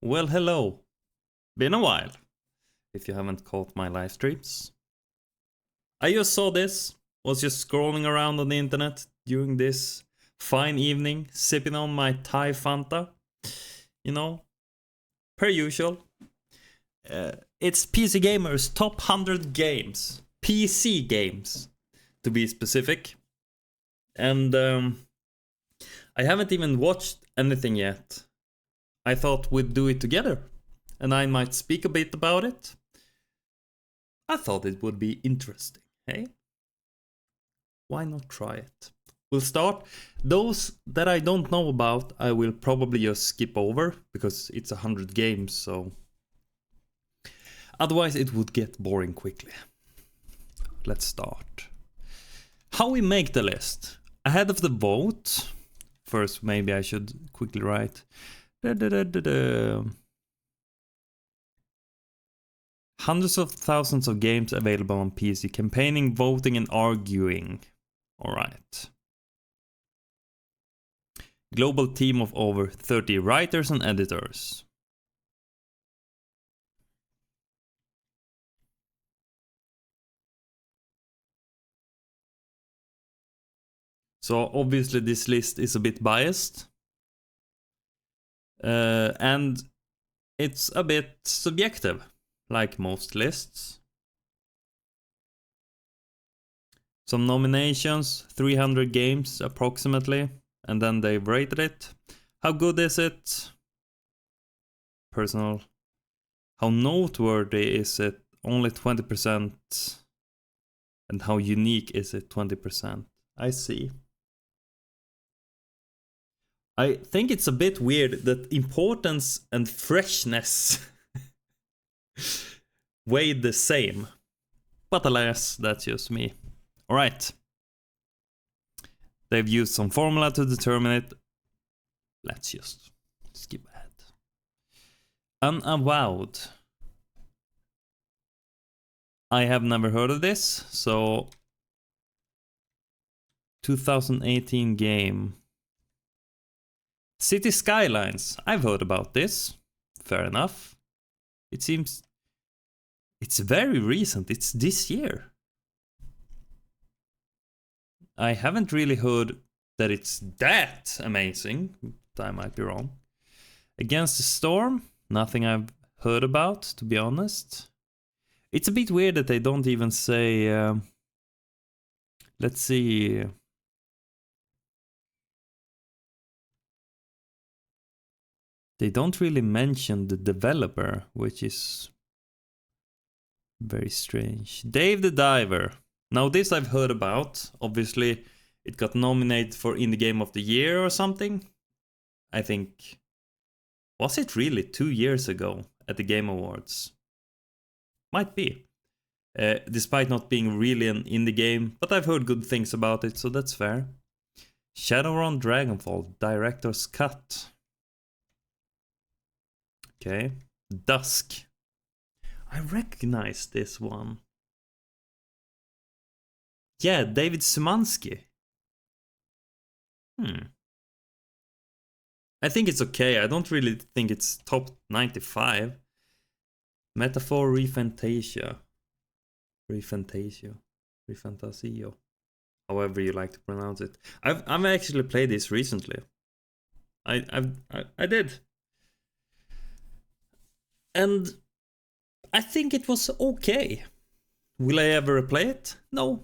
Well, hello. Been a while, if you haven't caught my live streams. I just saw this, was just scrolling around on the internet during this fine evening, sipping on my Thai Fanta. You know, per usual. It's PC Gamer's top 100 games. PC games, to be specific. And I haven't even watched anything yet. I thought we'd do it together, and I might speak a bit about it. I thought it would be interesting, hey? Why not try it? We'll start. Those that I don't know about, I will probably just skip over, because it's 100 games, so... Otherwise it would get boring quickly. Let's start. How we make the list. Ahead of the vote. First, maybe I should quickly write... Hundreds of thousands of games available on PC. Campaigning, voting, and arguing. Alright. Global team of over 30 writers and editors. So obviously this list is a bit biased. And it's a bit subjective, like most lists. Some nominations, 300 games approximately, and then they've rated it. How good is it? Personal. How noteworthy is it? Only 20%. And how unique is it? 20%. I see. I think it's a bit weird that importance and freshness weigh the same. But alas, that's just me. Alright. They've used some formula to determine it. Let's just skip ahead. Unavowed. I have never heard of this, so... 2018 game. City Skylines. I've heard about this. Fair enough. It seems... It's very recent. It's this year. I haven't really heard that it's that amazing. I might be wrong. Against the Storm. Nothing I've heard about, to be honest. It's a bit weird that they don't even say... let's see... They don't really mention the developer, which is very strange. Dave the Diver. Now this I've heard about. Obviously, it got nominated for Indie Game of the Year or something. I think... Was it really 2 years ago at the Game Awards? Might be. Despite not being really an indie game, but I've heard good things about it, so that's fair. Shadowrun Dragonfall, Director's Cut. Okay. Dusk. I recognize this one. Yeah, David Szymanski. I think it's okay. I don't really think it's top 95. Metaphor Refantasia. Refantasio. However you like to pronounce it. I've actually played this recently. I did. And I think it was okay. Will I ever replay it? No.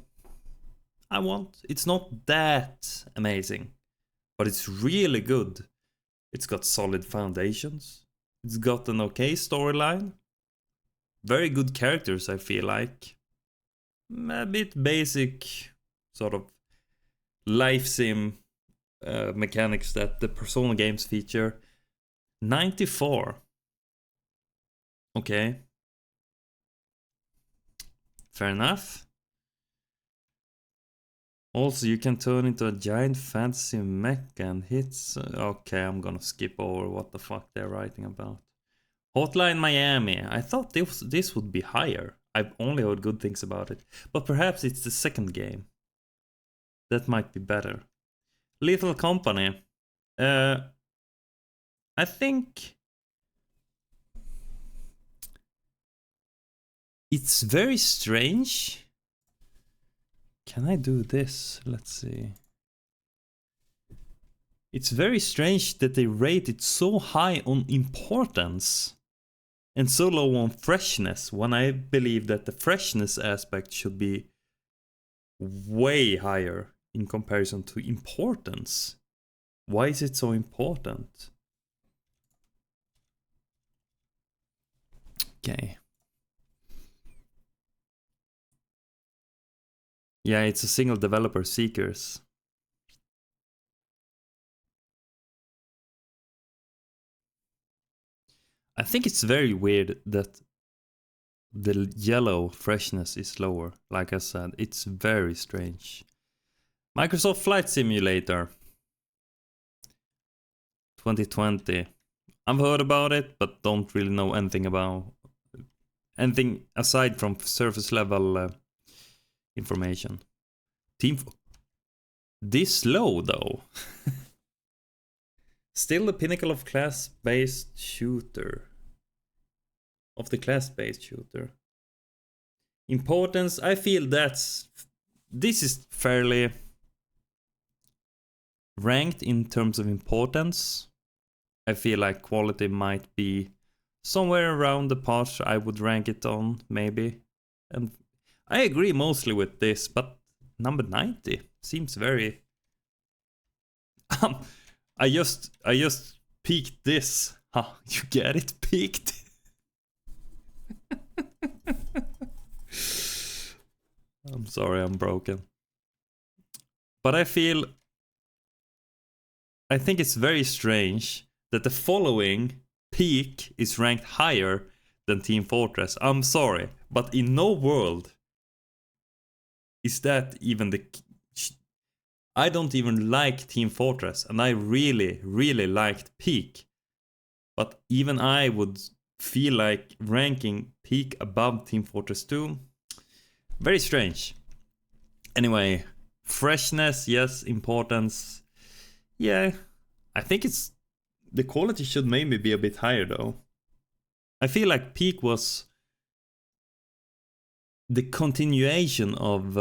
I won't. It's not that amazing. But it's really good. It's got solid foundations. It's got an okay storyline. Very good characters, I feel like. A bit basic sort of life sim mechanics that the Persona games feature. 94. Okay. Fair enough. Also, you can turn into a giant fantasy mech and hits... Okay, I'm gonna skip over what the fuck they're writing about. Hotline Miami. I thought this would be higher. I've only heard good things about it. But perhaps it's the second game. That might be better. Lethal Company. I think It's very strange. Can I do this? Let's see. It's very strange that they rate it so high on importance and so low on freshness, when I believe that the freshness aspect should be way higher in comparison to importance. Why is it so important? Okay. Yeah, it's a single developer seekers. I think it's very weird that the yellow freshness is lower. Like I said, it's very strange. Microsoft Flight Simulator 2020. I've heard about it, but don't really know anything about anything aside from surface level information. This low though. Still the pinnacle of class-based shooter. Of the class-based shooter. Importance, I feel this is fairly ranked in terms of importance. I feel like quality might be somewhere around the part I would rank it on, maybe. And I agree mostly with this, but number 90 seems very... I just peaked this. Huh, you get it? Peaked. I'm sorry, I'm broken. But I think it's very strange that the following peak is ranked higher than Team Fortress. I'm sorry, but in no world is that even the... I don't even like Team Fortress, and I really, really liked Peak. But even I would feel like ranking Peak above Team Fortress 2. Very strange. Anyway, freshness, yes. Importance, yeah. I think it's... the quality should maybe be a bit higher though. I feel like Peak was the continuation of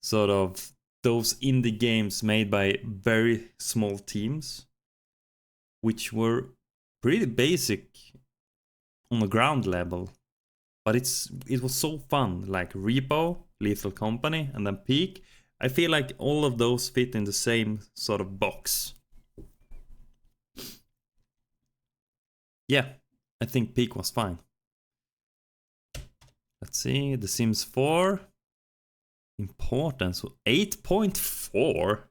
sort of those indie games made by very small teams, which were pretty basic on the ground level, but it was so fun. Like Repo, Lethal Company, and then Peak. I feel like all of those fit in the same sort of box. Yeah, I think Peak was fine. Let's see, The Sims 4. Importance, 8.4.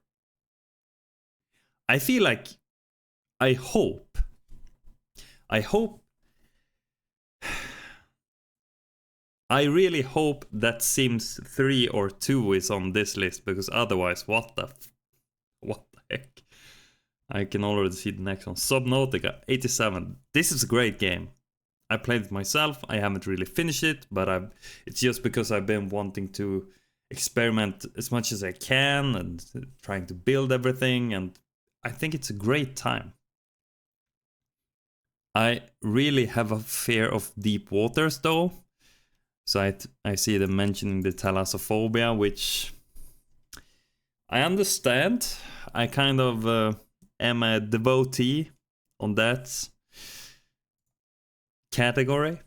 I feel like... I hope... I really hope that Sims 3 or 2 is on this list, because otherwise, what the heck? I can already see the next one. Subnautica, 87. This is a great game. I played it myself. I haven't really finished it, but it's just because I've been wanting to experiment as much as I can and trying to build everything, and I think it's a great time. I really have a fear of deep waters though. So I see them mentioning the thalassophobia, which I understand. I kind of am a devotee on that category.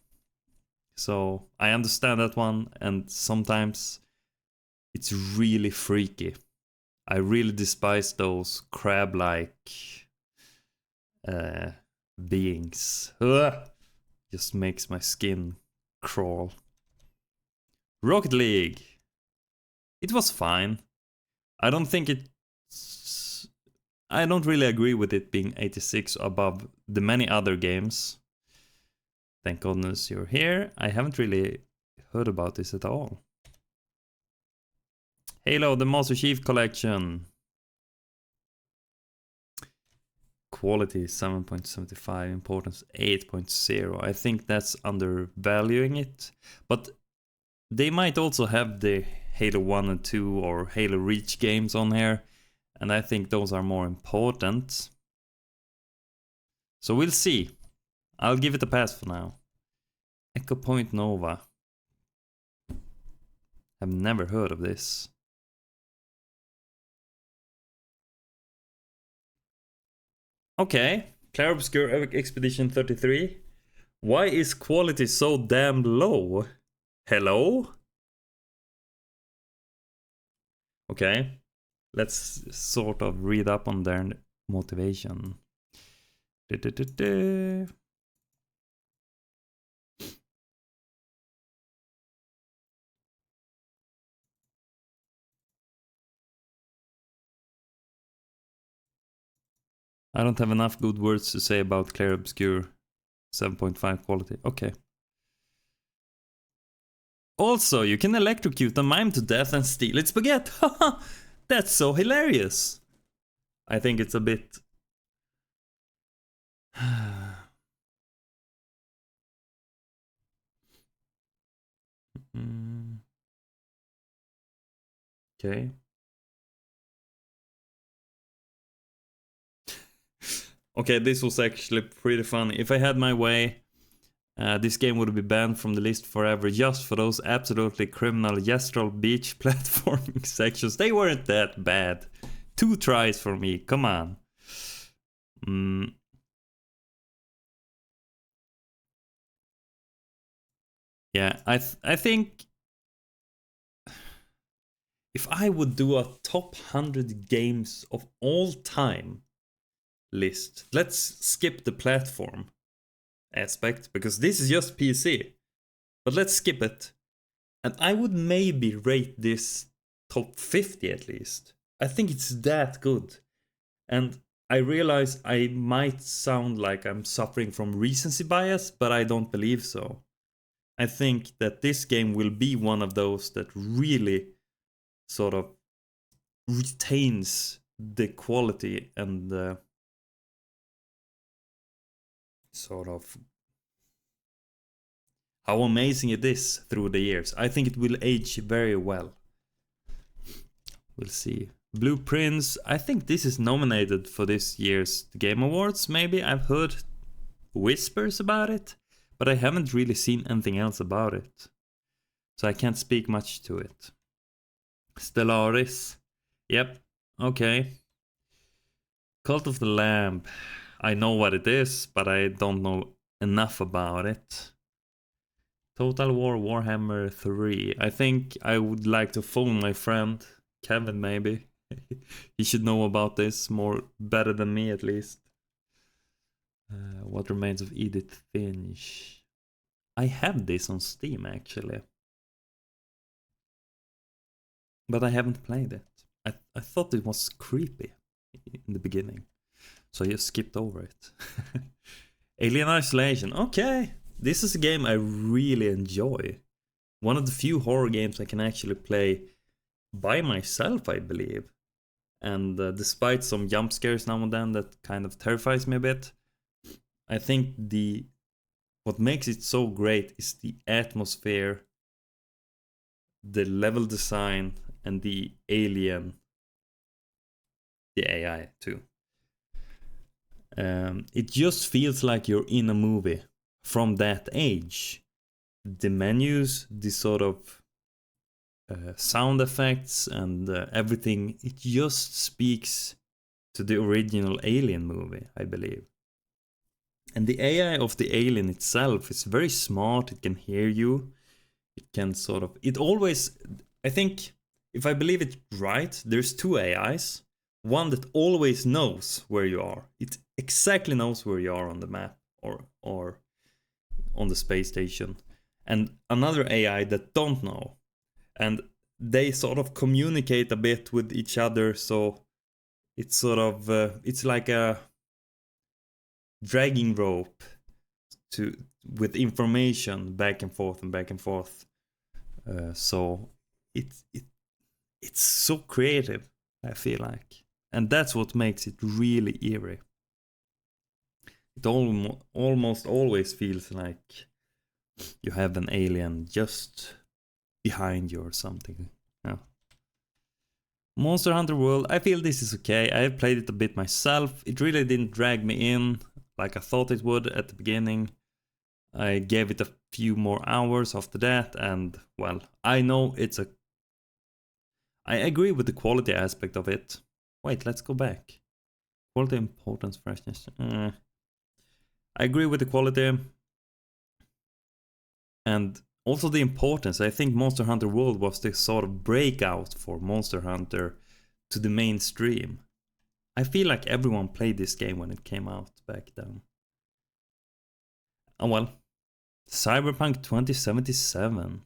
So I understand that one, and sometimes it's really freaky. I really despise those crab-like beings. Ugh. Just makes my skin crawl. Rocket League. It was fine. I don't really agree with it being 86 above the many other games. Thank goodness you're here. I haven't really heard about this at all. Halo, the Master Chief Collection. Quality 7.75, importance 8.0. I think that's undervaluing it. But they might also have the Halo 1 and 2 or Halo Reach games on here, and I think those are more important. So we'll see. I'll give it a pass for now. Echo Point Nova. I've never heard of this. Okay, Clair Obscure Expedition 33. Why is quality so damn low? Hello? Okay, let's sort of read up on their motivation. I don't have enough good words to say about Clair Obscure 7.5 quality. Okay. Also, you can electrocute a mime to death and steal its baguette. Haha, that's so hilarious. I think it's a bit... Okay. Okay, this was actually pretty funny. If I had my way, this game would be banned from the list forever just for those absolutely criminal Yestral Beach platforming sections. They weren't that bad. 2 tries for me, come on. Yeah, I think if I would do a top 100 games of all time list, let's skip the platform aspect because this is just PC. But let's skip it. And I would maybe rate this top 50 at least. I think it's that good. And I realize I might sound like I'm suffering from recency bias, but I don't believe so. I think that this game will be one of those that really sort of retains the quality and the sort of how amazing it is through the years. I think it will age very well. We'll see. Blueprints. I think this is nominated for this year's Game Awards, maybe. I've heard whispers about it, but I haven't really seen anything else about it. So I can't speak much to it. Stellaris. Yep. Okay. Cult of the Lamb. I know what it is, but I don't know enough about it. Total War Warhammer 3. I think I would like to phone my friend Kevin, maybe. He should know about this better than me at least. What Remains of Edith Finch. I have this on Steam actually, but I haven't played it. I thought it was creepy in the beginning, so I just skipped over it. Alien Isolation. Okay, this is a game I really enjoy. One of the few horror games I can actually play by myself, I believe. And despite some jump scares now and then that kind of terrifies me a bit, I think what makes it so great is the atmosphere, the level design, and the alien, the AI too. It just feels like you're in a movie from that age. The menus, the sort of sound effects and everything, it just speaks to the original Alien movie, I believe. And the AI of the alien itself is very smart. It can hear you. It can sort of... It always... I think, if I believe it right, there's 2 AIs. One that always knows where you are. It exactly knows where you are on the map or on the space station. And another AI that don't know. And they sort of communicate a bit with each other, so it's sort of it's like a dragging rope with information back and forth and back and forth. So it's so creative, I feel like, and that's what makes it really eerie. It almost always feels like you have an alien just behind you or something. Yeah. Monster Hunter World, I feel this is okay. I have played it a bit myself. It really didn't drag me in like I thought it would at the beginning. I gave it a few more hours after that, and well, I know it's a... I agree with the quality aspect of it. Wait, let's go back. Quality, importance, freshness. I agree with the quality. And also the importance. I think Monster Hunter World was the sort of breakout for Monster Hunter to the mainstream. I feel like everyone played this game when it came out back then. And well, Cyberpunk 2077.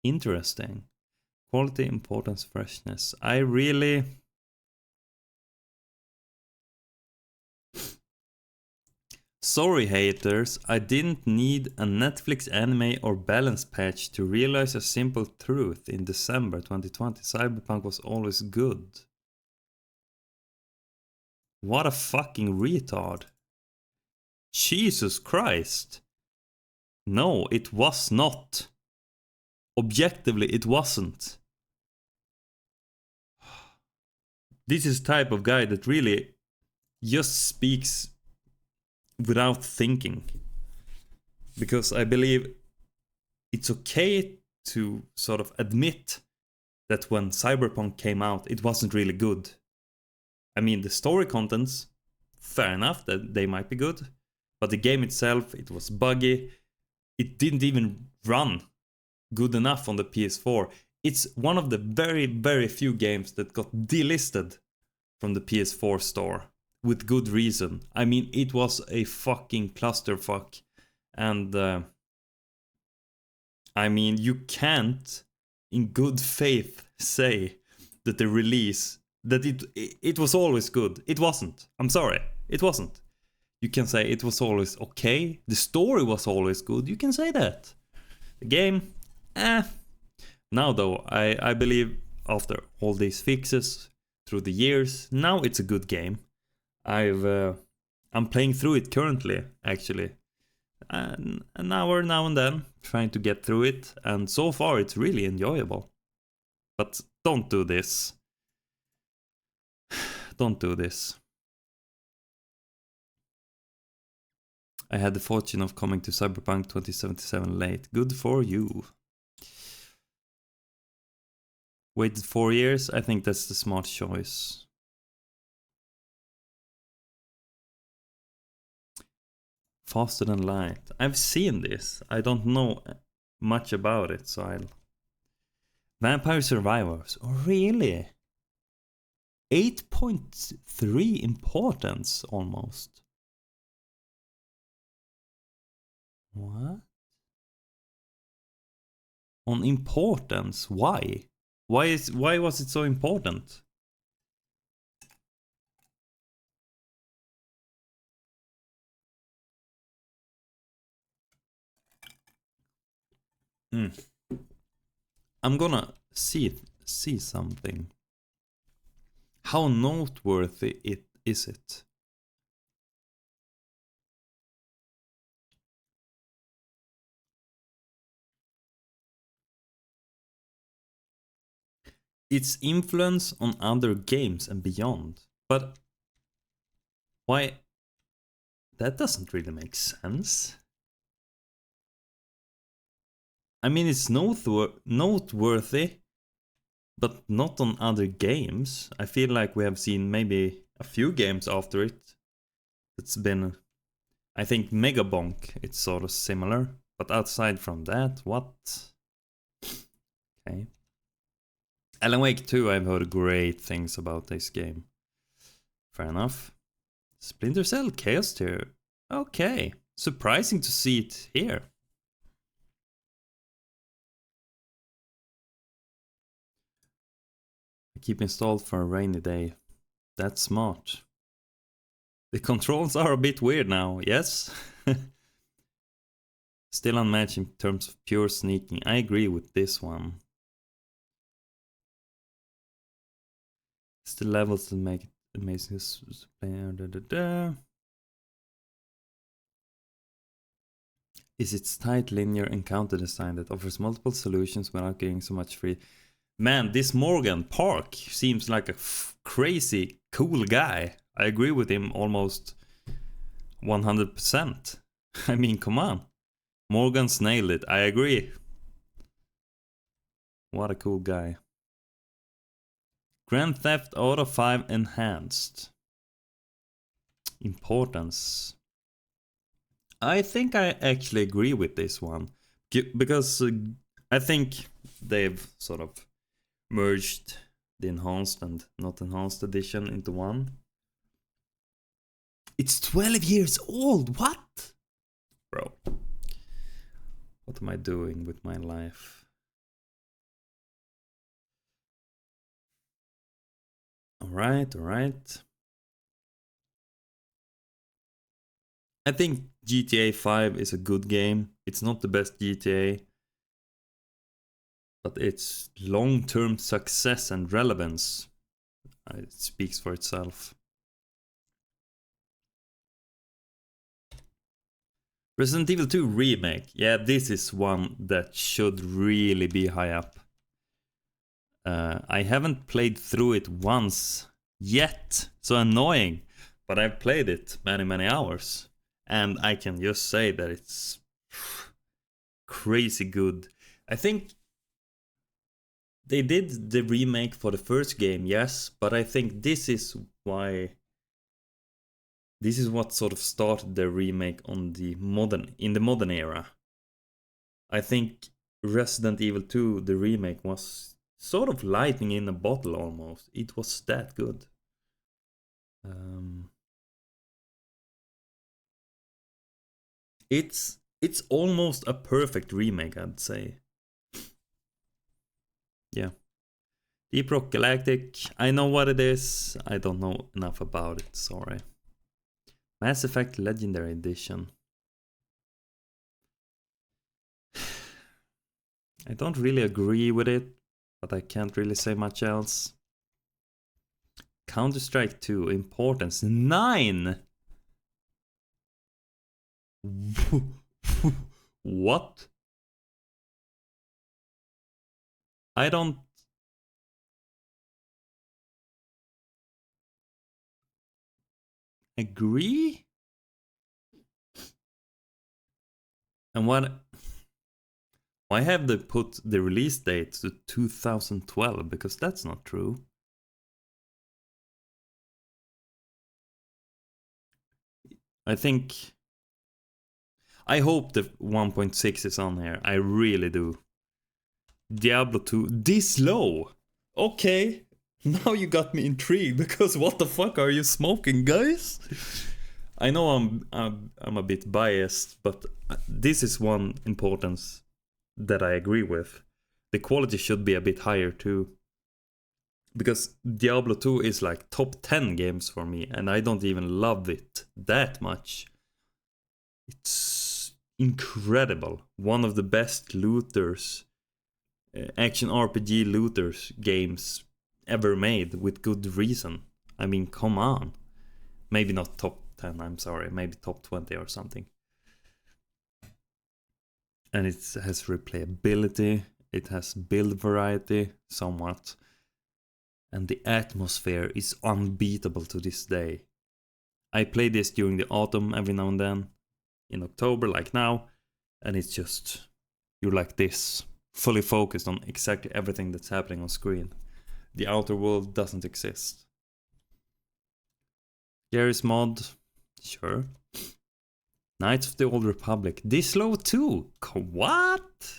Interesting. Quality, importance, freshness. I really... Sorry haters, I didn't need a Netflix anime or balance patch to realize a simple truth in December 2020. Cyberpunk was always good. What a fucking retard. Jesus Christ. No, it was not. Objectively, it wasn't. This is the type of guy that really just speaks without thinking. Because I believe it's okay to sort of admit that when Cyberpunk came out, it wasn't really good. I mean, the story contents, fair enough that they might be good. But the game itself, it was buggy. It didn't even run good enough on the PS4. It's one of the very, very few games that got delisted from the PS4 store. With good reason. I mean, it was a fucking clusterfuck. And I mean, you can't in good faith say that the release, that it was always good. It wasn't. I'm sorry. It wasn't. You can say it was always okay. The story was always good. You can say that. The game, Now though, I believe after all these fixes through the years, now it's a good game. I'm playing through it currently, actually. An hour now and then, trying to get through it. And so far, it's really enjoyable. But don't do this. Don't do this. I had the fortune of coming to Cyberpunk 2077 late. Good for you. Waited 4 years. I think that's the smart choice. Faster than light. I've seen this. I don't know much about it, so I'll... Vampire Survivors. Oh, really? 8.3 importance, almost. What? On importance? Why? Why was it so important? I'm gonna see something. How noteworthy is it? Its influence on other games and beyond. But why? That doesn't really make sense. I mean, it's noteworthy, but not on other games. I feel like we have seen maybe a few games after it. It's been, I think Megabonk, it's sort of similar. But outside from that, what? Okay. Alan Wake 2, I've heard great things about this game. Fair enough. Splinter Cell Chaos Tier. Okay. Surprising to see it here. Keep installed for a rainy day. That's smart. The controls are a bit weird now, yes? Still unmatched in terms of pure sneaking. I agree with this one. It's the levels that make it amazing. Is its tight linear encounter design that offers multiple solutions without getting so much free. Man, this Morgan Park seems like a crazy cool guy. I agree with him almost 100%. I mean, come on. Morgan's nailed it. I agree. What a cool guy. Grand Theft Auto 5 Enhanced. Importance. I think I actually agree with this one. Because I think they've sort of merged the enhanced and not enhanced edition into one. It's 12 years old. What? Bro. What am I doing with my life? Alright, alright. I think GTA 5 is a good game. It's not the best GTA, but its long-term success and relevance, it speaks for itself. Resident Evil 2 Remake. Yeah, this is one that should really be high up. I haven't played through it once yet. So annoying. But I've played it many hours. And I can just say that it's crazy good. I think they did the remake for the first game, yes. But I think this is why... This is what sort of started the remake on the in the modern era. I think Resident Evil 2, the remake, was sort of lightning in a bottle almost. It was that good. It's almost a perfect remake, I'd say. Yeah. Deep Rock Galactic, I know what it is. I don't know enough about it, sorry. Mass Effect Legendary Edition. I don't really agree with it, but I can't really say much else. Counter-Strike 2, importance 9! What? I don't... agree? And what... Why have they put the release date to 2012? Because that's not true. I think... I hope the 1.6 is on here. I really do. Diablo 2. This low? Okay. Now you got me intrigued, because what the fuck are you smoking, guys? I know I'm a bit biased, but this is one importance that I agree with. The quality should be a bit higher too. Because Diablo 2 is like top 10 games for me, and I don't even love it that much. It's incredible. One of the best looters, action RPG looters games ever made, with good reason. I mean, come on. Maybe not top 10, I'm sorry. Maybe top 20 or something. And it has replayability. It has build variety, somewhat. And the atmosphere is unbeatable to this day. I play this during the autumn every now and then. In October, like now. And it's just... You're like this. Fully focused on exactly everything that's happening on screen. The outer world doesn't exist. Gary's mod. Sure. Knights of the Old Republic. This low too? What?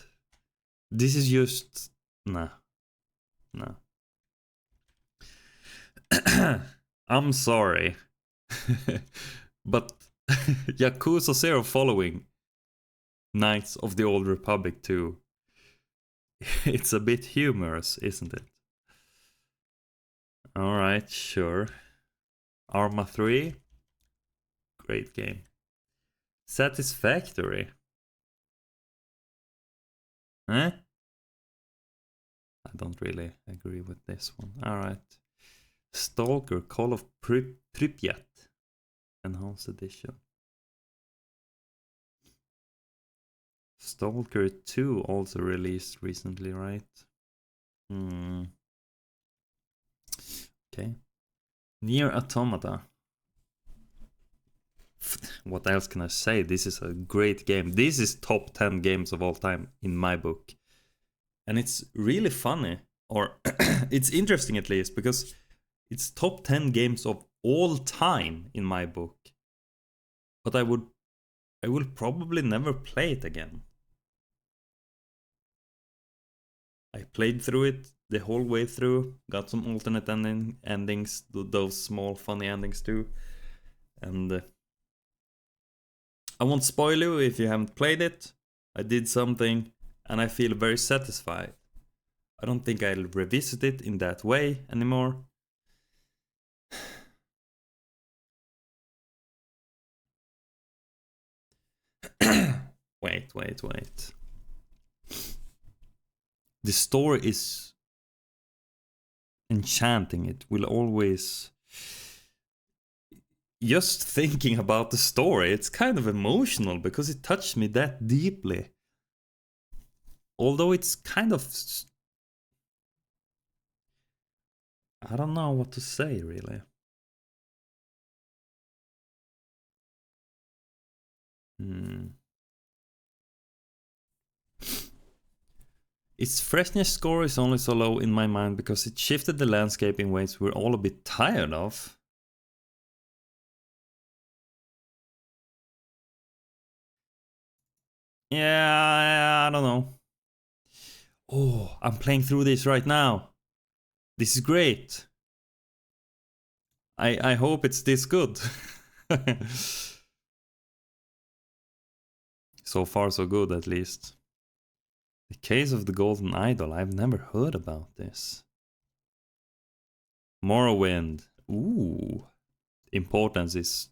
This is just... Nah. Nah. I'm sorry. But Yakuza 0 following Knights of the Old Republic 2. It's a bit humorous, isn't it? Alright, sure. Arma 3. Great game. Satisfactory. Eh? I don't really agree with this one. Alright. Stalker, Call of Pripyat. Enhanced edition. Stalker 2 also released recently, right? Okay. Nier Automata. what else can I say? This is a great game. This is top 10 games of all time in my book. And it's really funny, or it's interesting at least, because it's top 10 games of all time in my book. But I will probably never play it again. I played through it the whole way through, got some alternate endings, those small funny endings too. And I won't spoil you if you haven't played it. I did something and I feel very satisfied. I don't think I'll revisit it in that way anymore. Wait. The story is enchanting. It will always... Just thinking about the story, it's kind of emotional because it touched me that deeply. Although it's kind of... I don't know what to say, really. Its freshness score is only so low in my mind because it shifted the landscape in ways we're all a bit tired of. Yeah, I don't know. Oh, I'm playing through this right now. This is great. I hope it's this good. So far so good, at least. The Case of the Golden Idol. I've never heard about this. Morrowind. Ooh. Importance is...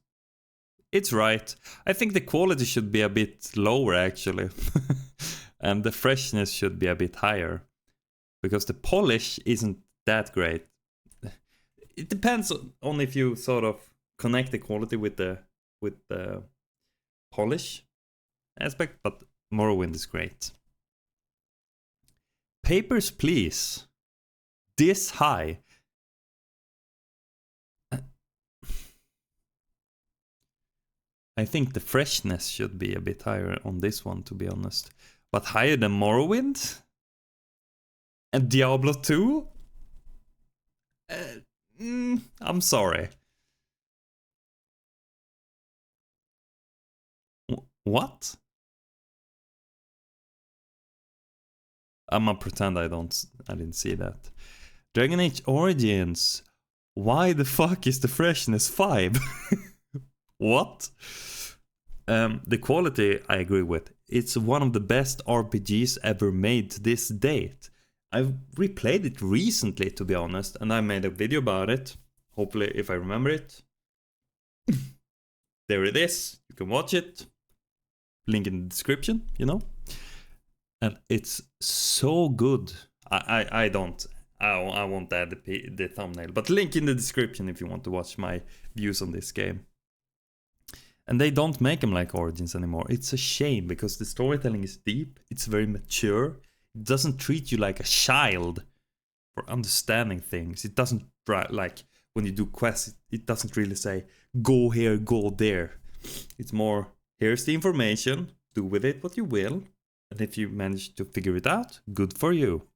It's right. I think the quality should be a bit lower, actually. And the freshness should be a bit higher. Because the polish isn't that great. It depends on if you sort of connect the quality with the polish aspect, but Morrowind is great. Papers, Please. This high. I think the freshness should be a bit higher on this one, to be honest. But higher than Morrowind? And Diablo 2? I'm sorry. What? I'm gonna pretend I didn't see that. Dragon Age Origins. Why the fuck is the freshness 5? What? The quality, I agree with. It's one of the best RPGs ever made to this date. I've replayed it recently, to be honest, and I made a video about it. Hopefully, if I remember it. There it is. You can watch it. Link in the description, you know. And it's so good. I won't add the thumbnail, but link in the description if you want to watch my views on this game. And they don't make them like Origins anymore. It's a shame because the storytelling is deep. It's very mature. It doesn't treat you like a child for understanding things. It doesn't, like when you do quests, it doesn't really say go here, go there. It's more, here's the information, do with it what you will. And if you manage to figure it out, good for you.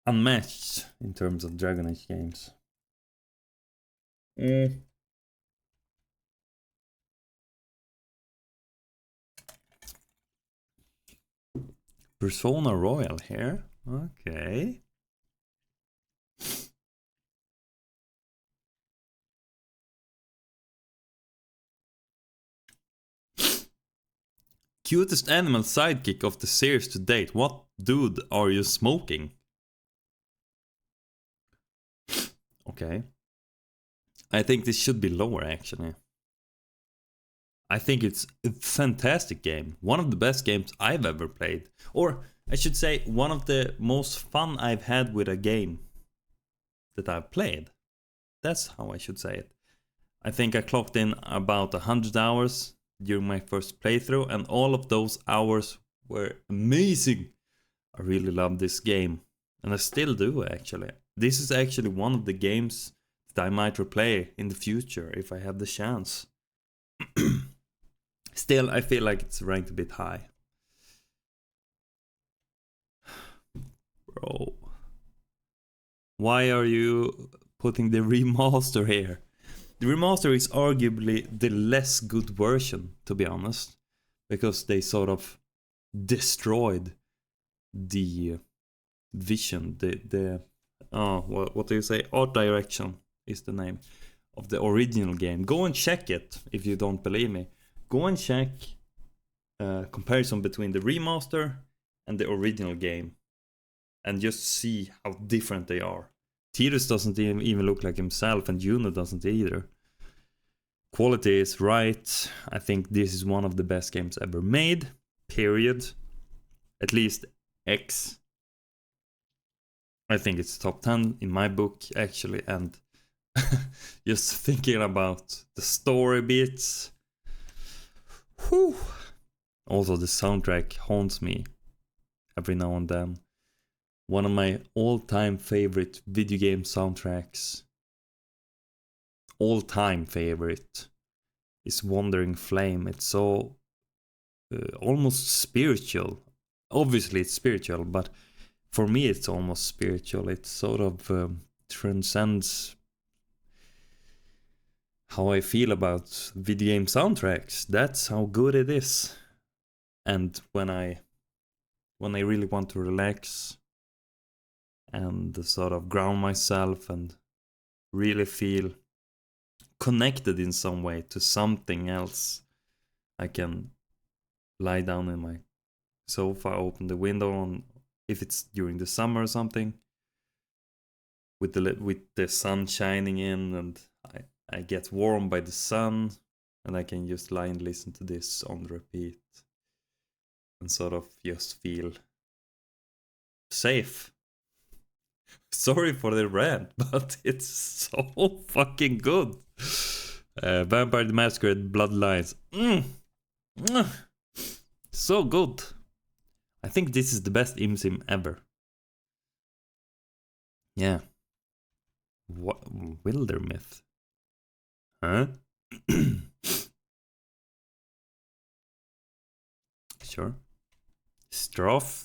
Unmatched in terms of Dragon Age games. Persona Royal here. Okay. Cutest animal sidekick of the series to date. What dude are you smoking? Okay. I think this should be lower, actually. I think it's a fantastic game. One of the best games I've ever played. Or I should say, one of the most fun I've had with a game that I've played. That's how I should say it. I think I clocked in about 100 hours during my first playthrough, and all of those hours were amazing. I really love this game, and I still do, actually. This is actually one of the games that that I might replay in the future if I have the chance. Still, I feel like it's ranked a bit high. Bro. Why are you putting the remaster here? The remaster is arguably the less good version, to be honest. Because they sort of destroyed the vision, what do you say? Art direction is the name of the original game. Go and check it if you don't believe me. Go and check comparison between the remaster and the original game, and just see how different they are. Tidus doesn't even look like himself, and Juno doesn't either. Quality is right. I think this is one of the best games ever made, period. At least X. I think it's top 10 in my book, actually, and just thinking about the story bits. Whew. Also, the soundtrack haunts me every now and then. One of my all-time favorite video game soundtracks, all-time favorite, is Wandering Flame. It's so almost spiritual. Obviously it's spiritual, but for me it's almost spiritual. It sort of transcends how I feel about video game soundtracks. That's how good it is. And when I really want to relax and sort of ground myself and really feel connected in some way to something else, I can lie down in my sofa, open the window on, if it's during the summer or something, with the sun shining in, and I get warm by the sun, and I can just lie and listen to this on repeat and sort of just feel safe. Sorry for the rant, but it's so fucking good. Vampire the Masquerade Bloodlines. So good. I think this is the best ImSim ever. Yeah. What? Wildermyth? Huh? Sure. Straftat?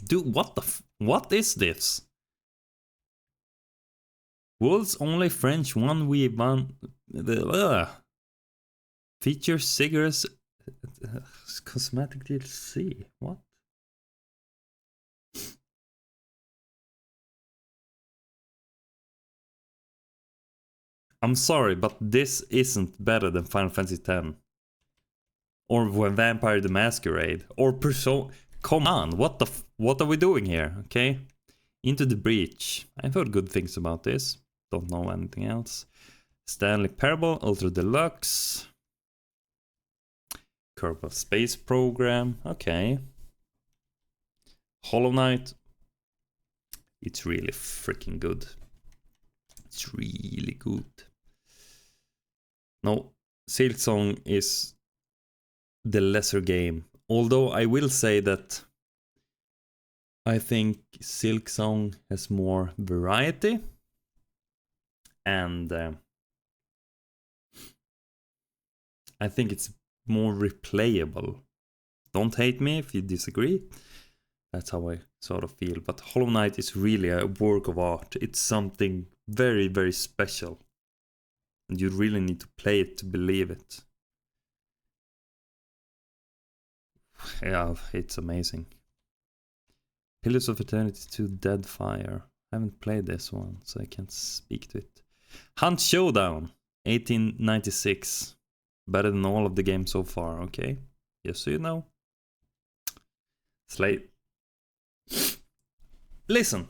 Dude, what is this? World's only French 1v1 features cigarettes cosmetic DLC. What? I'm sorry, but this isn't better than Final Fantasy X or Vampire the Masquerade or Persona. Come on, what are we doing here? Okay, Into the Breach. I've heard good things about this. Don't know anything else. Stanley Parable Ultra Deluxe. Kerbal Space Program. Okay. Hollow Knight. It's really freaking good. It's really good. No, Silksong is the lesser game. Although I will say that I think Silksong has more variety, and I think it's more replayable. Don't hate me if you disagree. That's how I sort of feel. But Hollow Knight is really a work of art. It's something very, very special. And you really need to play it to believe it. Yeah, it's amazing. Pillars of Eternity 2 Deadfire. I haven't played this one, so I can't speak to it. Hunt Showdown 1896. Better than all of the games so far, okay? Just so you know. Slay. Listen.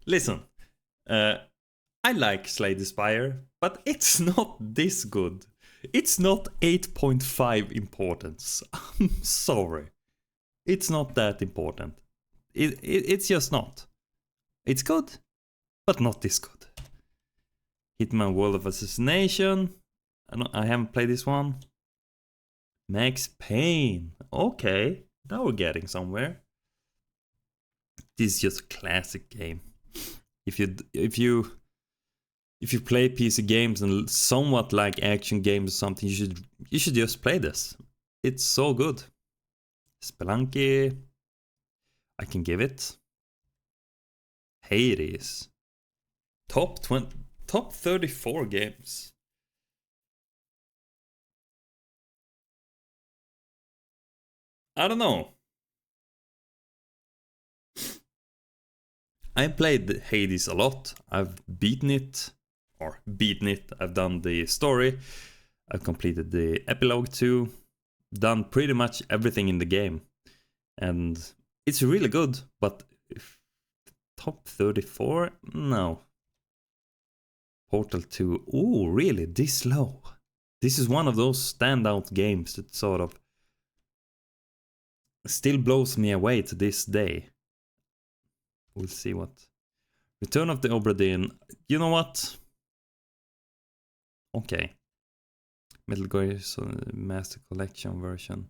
Listen. I like Slay the Spire, but it's not this good. It's not 8.5 importance. I'm sorry. It's not that important. It's just not. It's good, but not this good. Hitman World of Assassination. I haven't played this one. Max Payne. Okay, now we're getting somewhere. This is just a classic game. If you play PC games and somewhat like action games or something, you should just play this. It's so good. Spelunky, I can give it. Hades, top 34 games. I don't know. I played Hades a lot. I've beaten it. I've done the story. I've completed the epilogue too. Done pretty much everything in the game. And it's really good, but top 34? No. Portal 2. Ooh, really? This low? This is one of those standout games that sort of still blows me away to this day. We'll see what. Return of the Obra Dinn. You know what? Okay. Metal Gear Master Collection version.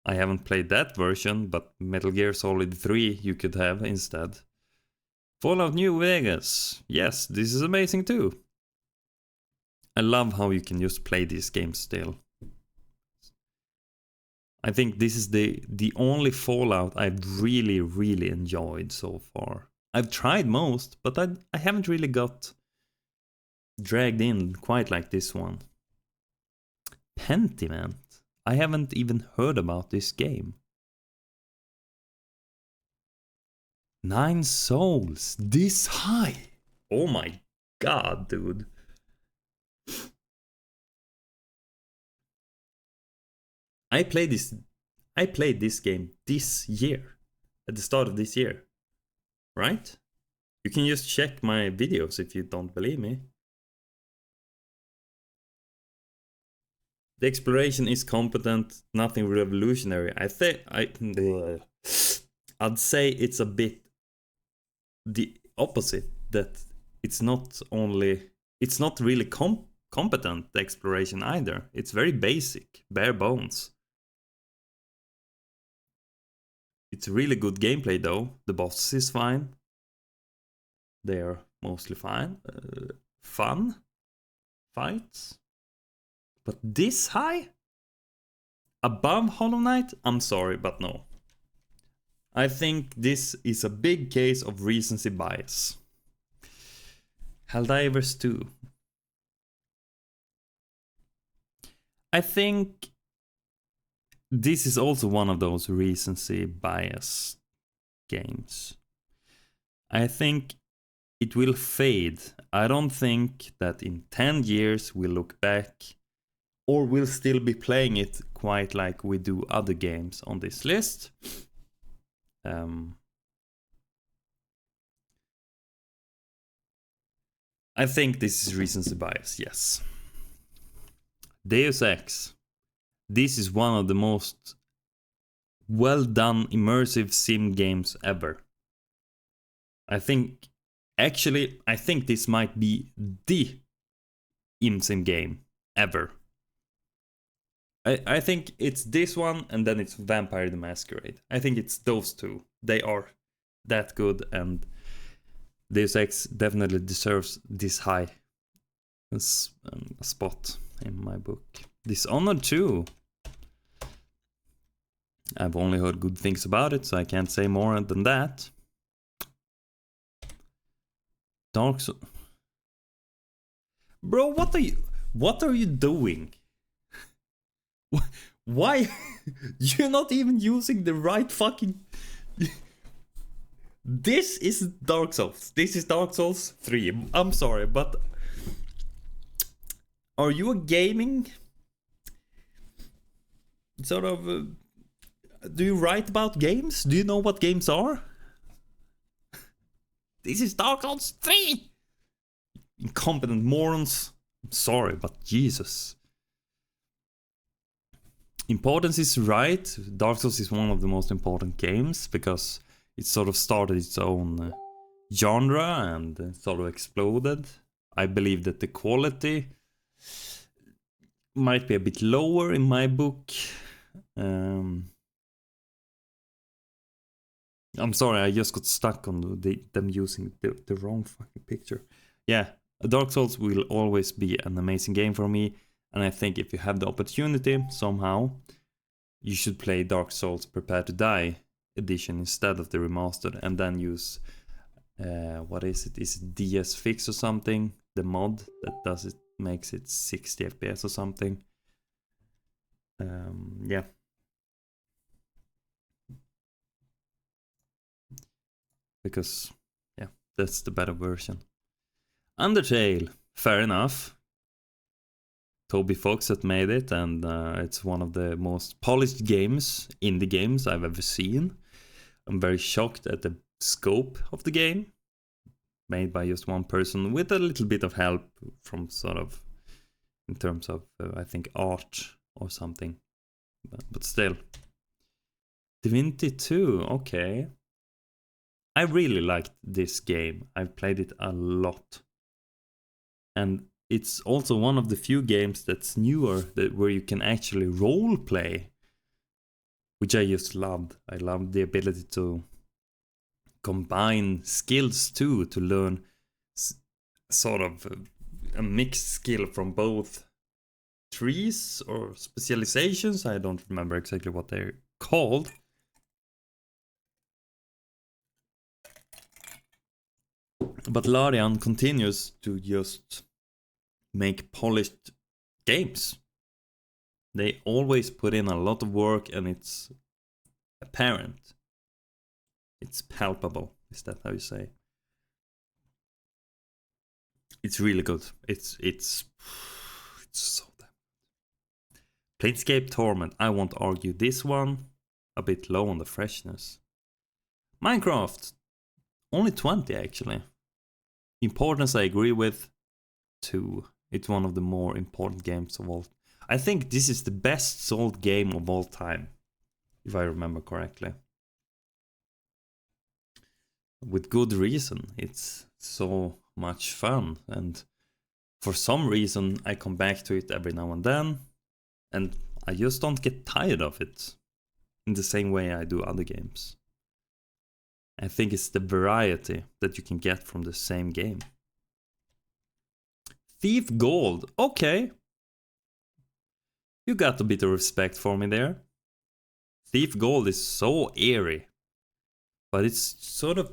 I haven't played that version, but Metal Gear Solid 3 you could have instead. Fallout New Vegas. Yes, this is amazing too. I love how you can just play these games still. I think this is the only Fallout I've really, really enjoyed so far. I've tried most, but I haven't really got dragged in quite like this one. Pentiment. I haven't even heard about this game. 9 souls. This high. Oh my god, dude. I played this game this year. At the start of this year. Right? You can just check my videos if you don't believe me. The exploration is competent, nothing revolutionary. I'd say it's a bit the opposite, that it's not really competent, the exploration either. It's very basic, bare bones. It's really good gameplay though. The boss is fine. They're mostly fine. Fun fights. But this high? Above Hollow Knight? I'm sorry, but no. I think this is a big case of recency bias. Helldivers 2. I think this is also one of those recency bias games. I think it will fade. I don't think that in 10 years we'll look back or we'll still be playing it quite like we do other games on this list. I think this is recency bias, yes. Deus Ex. This is one of the most well done immersive sim games ever. I think this might be the sim game ever. I think it's this one and then it's Vampire the Masquerade. I think it's those two. They are that good, and Deus Ex definitely deserves this high spot in my book. Dishonored 2. I've only heard good things about it, so I can't say more than that. Dark Souls. Bro, what are you doing? Why? You're not even using the right fucking... This is Dark Souls. This is Dark Souls 3. I'm sorry, but... Are you a gaming... sort of... do you write about games? Do you know what games are? This is Dark Souls 3! Incompetent morons. I'm sorry, but Jesus. Importance is right. Dark Souls is one of the most important games because it sort of started its own genre and sort of exploded. I believe that the quality might be a bit lower in my book. I'm sorry, I just got stuck on them using the wrong fucking picture. Yeah, Dark Souls will always be an amazing game for me, and I think if you have the opportunity somehow, you should play Dark Souls Prepare to Die edition instead of the remastered, and then use what is it? Is it DS Fix or something? The mod that does it makes it 60 FPS or something. Yeah. Because yeah, that's the better version. Undertale, fair enough. Toby Fox had made it, and it's one of the most polished games, indie games I've ever seen. I'm very shocked at the scope of the game, made by just one person with a little bit of help from sort of, in terms of, I think, art or something. But still. Divinity 2, okay. I really liked this game. I've played it a lot. And it's also one of the few games that's newer where you can actually role play, which I just loved. I loved the ability to combine skills too, to learn sort of a mixed skill from both trees or specializations. I don't remember exactly what they're called. But Larian continues to just make polished games. They always put in a lot of work, and it's apparent. It's palpable. Is that how you say? It's really good. It's so damn. Planescape Torment. I won't argue this one. A bit low on the freshness. Minecraft. Only 20 actually. Importance I agree with. 2. It's one of the more important games of all. I think this is the best sold game of all time, if I remember correctly. With good reason. It's so much fun, and for some reason I come back to it every now and then, and I just don't get tired of it in the same way I do other games. I think it's the variety that you can get from the same game. Thief Gold, okay. You got a bit of respect for me there. Thief Gold is so eerie, but it's sort of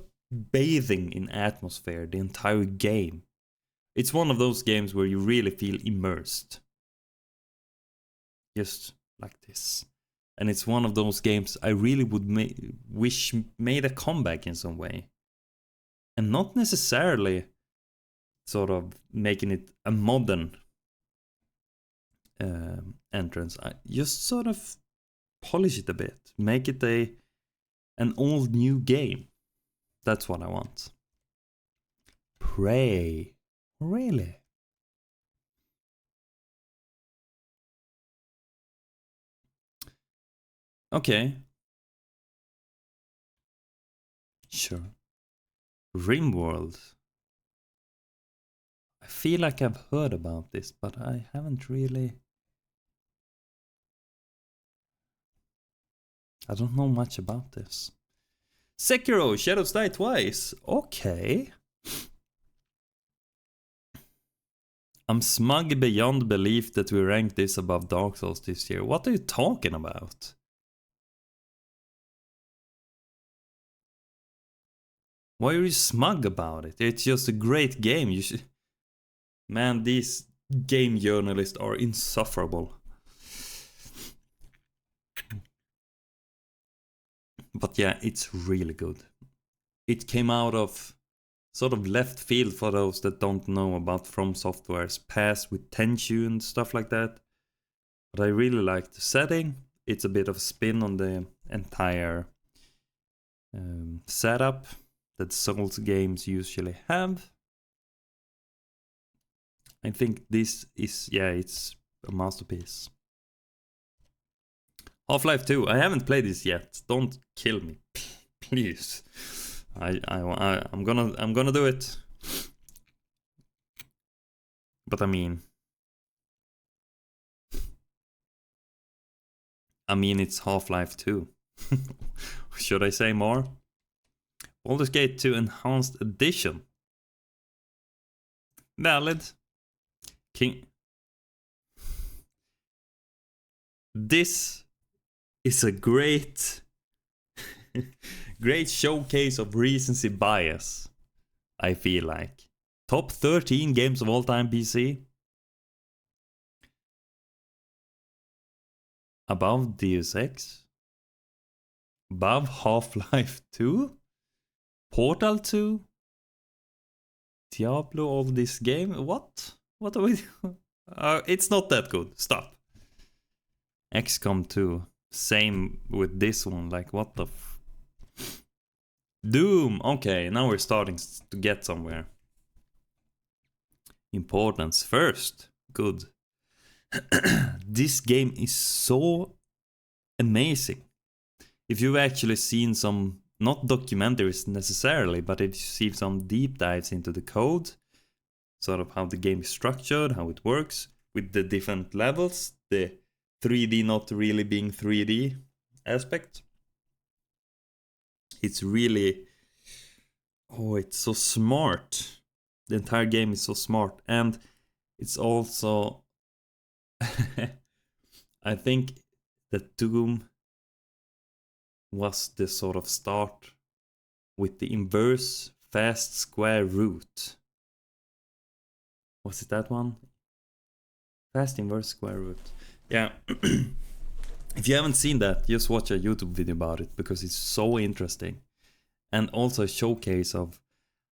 bathing in atmosphere the entire game. It's one of those games where you really feel immersed. Just like this. And it's one of those games I really would wish made a comeback in some way. And not necessarily sort of making it a modern entrance. I just sort of polish it a bit. Make it an old new game. That's what I want. Prey. Really? Okay. Sure. Rimworld. I feel like I've heard about this, but I haven't really... I don't know much about this. Sekiro, Shadows Die Twice. Okay. I'm smug beyond belief that we ranked this above Dark Souls this year. What are you talking about? Why are you smug about it? It's just a great game. You should... Man, these game journalists are insufferable. But yeah, it's really good. It came out of sort of left field for those that don't know about From Software's past with Tenchu and stuff like that. But I really like the setting. It's a bit of a spin on the entire setup that Souls games usually have. I think this is, yeah, it's a masterpiece. Half-Life 2. I haven't played this yet. Don't kill me, please. I'm gonna do it. But I mean, it's Half-Life 2. Should I say more? Baldur's Gate 2 Enhanced Edition. Valid. King. This is a great great showcase of recency bias, I feel like. Top 13 games of all time PC. Above Deus Ex. Above Half-Life 2. Portal 2. Diablo, all this game. What? What are we doing? It's not that good. Stop. XCOM 2. Same with this one. Like, what the Doom. Okay, now we're starting to get somewhere. Importance first. Good. This game is so amazing. If you've actually seen some, not documentaries necessarily, but if you see some deep dives into the code, sort of how the game is structured, how it works, with the different levels, the 3D not really being 3D aspect. It's really, it's so smart. The entire game is so smart, and it's also, I think that Doom was the sort of start with the inverse fast square root. Was it that one? Fast inverse square root. Yeah. If you haven't seen that, just watch a YouTube video about it, because it's so interesting. And also a showcase of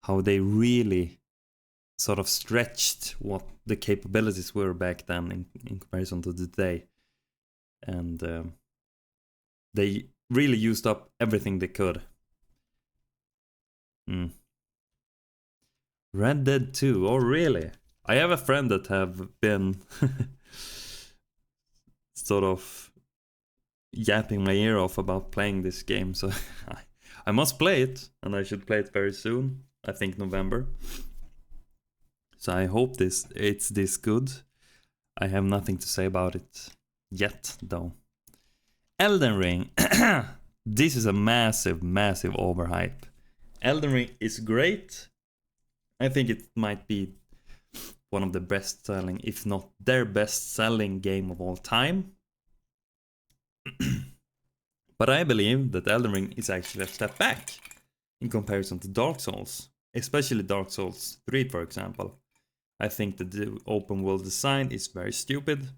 how they really sort of stretched what the capabilities were back then in comparison to today. And they really used up everything they could. Red Dead 2, oh really? I have a friend that have been sort of yapping my ear off about playing this game, so I must play it, and I should play it very soon. I think November. So I hope it's this good. I have nothing to say about it yet, though. Elden Ring. This is a massive, massive overhype. Elden Ring is great. I think it might be one of the best selling, if not their best selling game of all time. But I believe that Elden Ring is actually a step back in comparison to Dark Souls, especially Dark Souls 3, for example. I think that the open world design is very stupid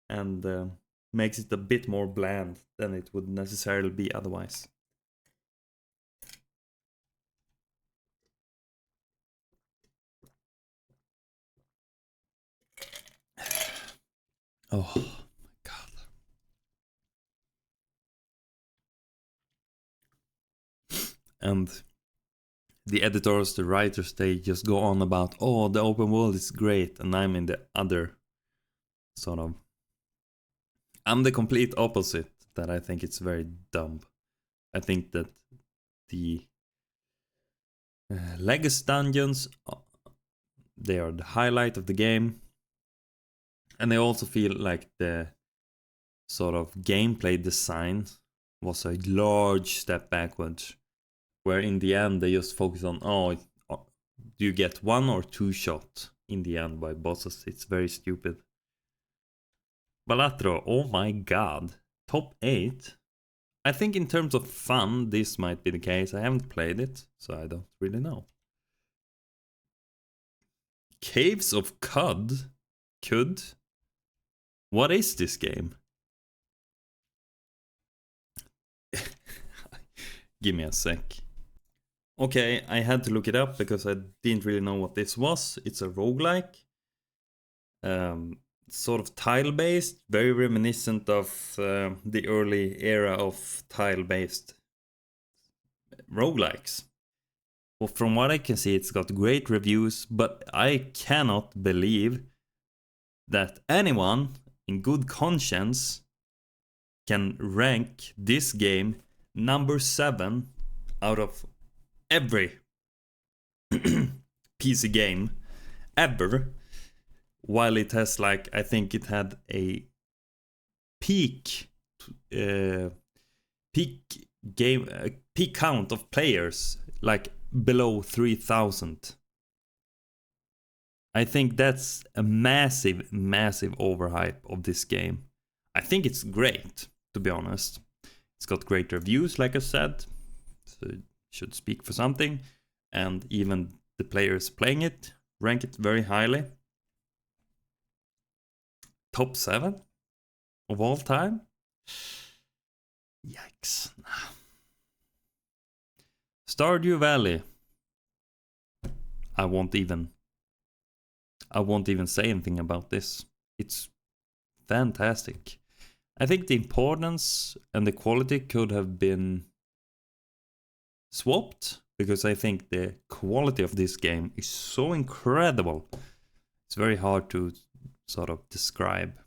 and makes it a bit more bland than it would necessarily be otherwise. Oh my god. And the editors, the writers, they just go on about, oh, the open world is great, and I'm in the other sort of, I'm the complete opposite, that I think it's very dumb. I think that the Legacy dungeons, they are the highlight of the game. And I also feel like the sort of gameplay design was a large step backwards, where in the end they just focus on, do you get 1 or 2 shots in the end by bosses? It's very stupid. Balatro, oh my god. Top 8? I think in terms of fun, this might be the case. I haven't played it, so I don't really know. Caves of Cud? Cud? What is this game? Give me a sec. Okay, I had to look it up because I didn't really know what this was. It's a roguelike. Sort of tile-based, very reminiscent of the early era of tile-based roguelikes. Well, from what I can see, it's got great reviews, but I cannot believe that anyone in good conscience can rank this game number 7 out of every PC game ever, while it has, like, I think it had a peak game peak count of players like below 3,000. I think that's a massive overhype of this game. I think it's great, to be honest. It's got great reviews, like I said, so it should speak for something. And even the players playing it rank it very highly. Top 7 of all time? Yikes. Stardew Valley. I won't even say anything about this. It's fantastic. I think the importance and the quality could have been swapped, because I think the quality of this game is so incredible. It's very hard to sort of describe.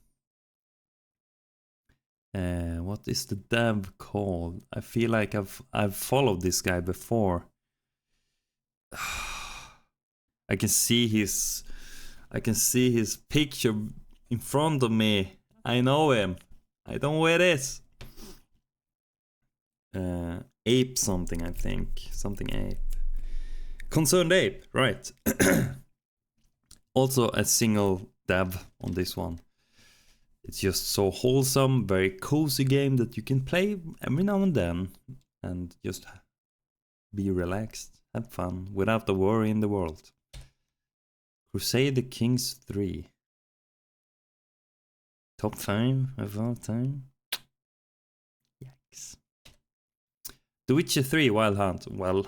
What is the dev called? I feel like I've followed this guy before. I can see his picture in front of me. I know him. I don't know where it is. Ape something, I think. Something Ape. Concerned Ape, right. Also a single dev on this one. It's just so wholesome, very cozy game that you can play every now and then and just be relaxed, have fun, without the worry in the world. Crusader Kings 3. Top 5 of all time? Yikes. The Witcher 3 Wild Hunt. Well,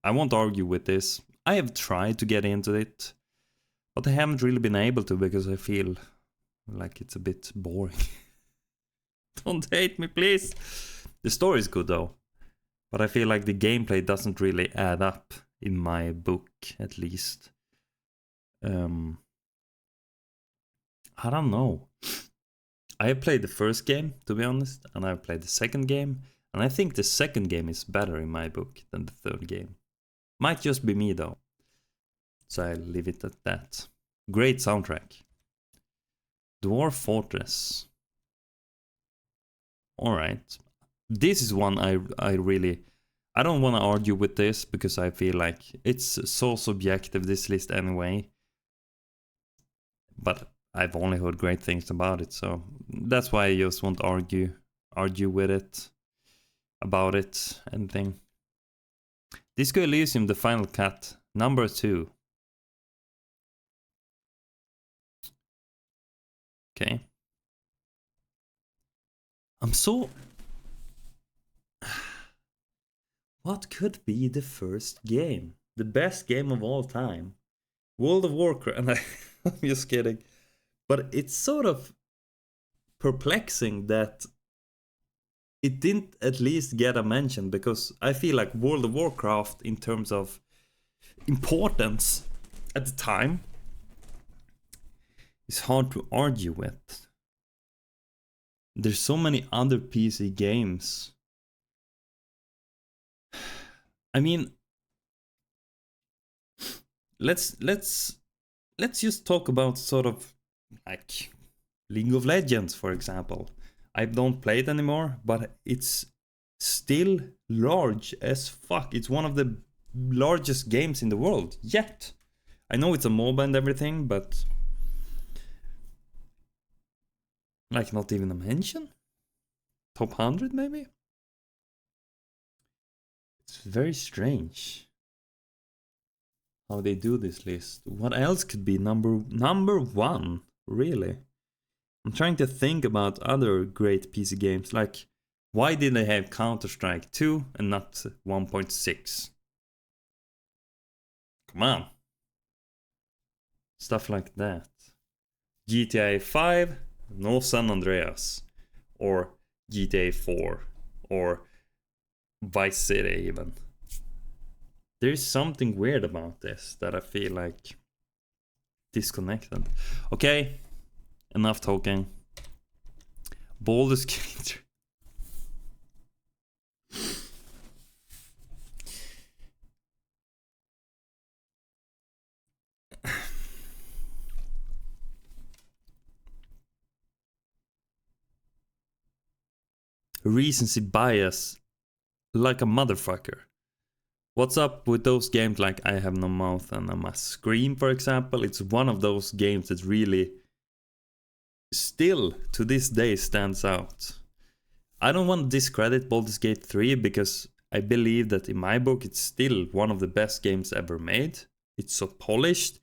I won't argue with this. I have tried to get into it, but I haven't really been able to because I feel like it's a bit boring. Don't hate me, please. The story is good though, but I feel like the gameplay doesn't really add up in my book, at least. I don't know. I have played the first game, to be honest, and I've played the second game, and I think the second game is better in my book than the third game. Might just be me though, so I'll leave it at that. Great soundtrack. Dwarf Fortress. Alright. This is one I don't want to argue with this, because I feel like it's so subjective, this list anyway. But I've only heard great things about it, so that's why I just won't argue with it, about it, anything. Disco Elysium, The Final Cut, number 2. Okay. I'm so... What could be the first game? The best game of all time? World of Warcraft. And I'm just kidding. But it's sort of perplexing that it didn't at least get a mention, because I feel like World of Warcraft, in terms of importance at the time, is hard to argue with. There's so many other PC games. I mean, let's just talk about sort of like League of Legends, for example. I don't play it anymore, but it's still large as fuck. It's one of the largest games in the world yet. I know it's a MOBA and everything, but like not even a mention? Top 100 maybe? It's very strange how they do this list. What else could be number 1? Really? I'm trying to think about other great PC games. Like, why did they have Counter-Strike 2 and not 1.6? Come on. Stuff like that. GTA 5, no San Andreas. Or GTA 4. Or Vice City even. There's something weird about this that I feel like disconnected. Okay, enough talking. Baldur's Gate. Recency bias like a motherfucker. What's up with those games like I Have No Mouth and I Must Scream, for example? It's one of those games that really still to this day stands out. I don't want to discredit Baldur's Gate 3 because I believe that in my book it's still one of the best games ever made. It's so polished,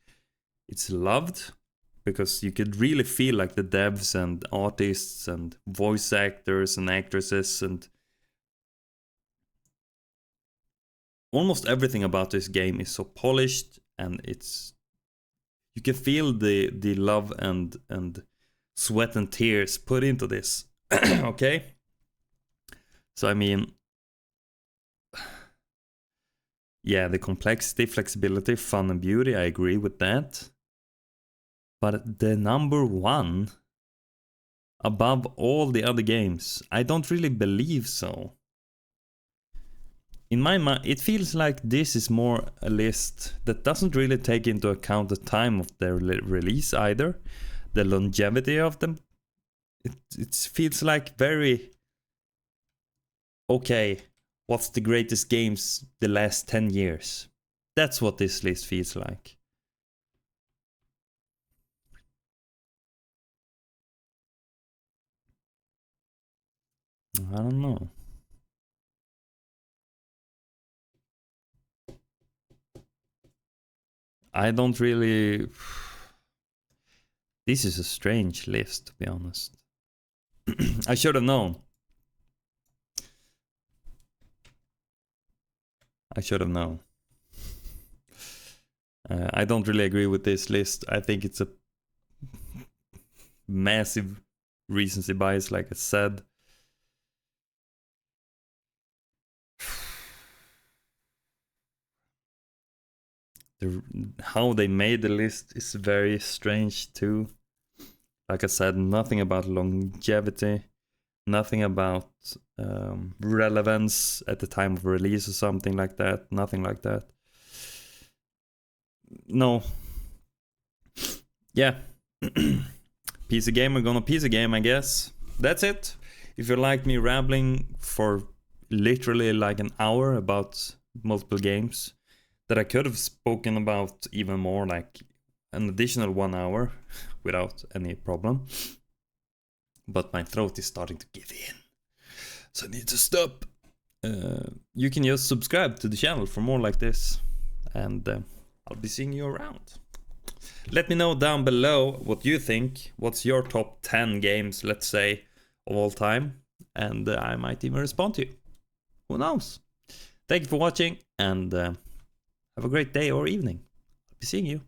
it's loved, because you could really feel like the devs and artists and voice actors and actresses and almost everything about this game is so polished, and it's, you can feel the love and sweat and tears put into this. Okay, so I mean, yeah, the complexity, flexibility, fun and beauty, I agree with that. But the number one above all the other games, I don't really believe so. In my mind, it feels like this is more a list that doesn't really take into account the time of their release either, the longevity of them. It feels like very, okay, what's the greatest games the last 10 years? That's what this list feels like. I don't know. I don't really... This is a strange list, to be honest. I should have known. I should have known. I don't really agree with this list. I think it's a massive recency bias, like I said. How they made the list is very strange too. Like I said, nothing about longevity, nothing about relevance at the time of release or something like that. Nothing like that. No. Yeah. PC gamer gonna PC game, I guess. That's it. If you like me rambling for literally like an hour about multiple games that I could have spoken about even more, like an additional 1 hour without any problem. But my throat is starting to give in, so I need to stop. You can just subscribe to the channel for more like this, and I'll be seeing you around. Let me know down below what you think. What's your top 10 games, let's say, of all time? And I might even respond to you. Who knows? Thank you for watching, and have a great day or evening. I'll be seeing you.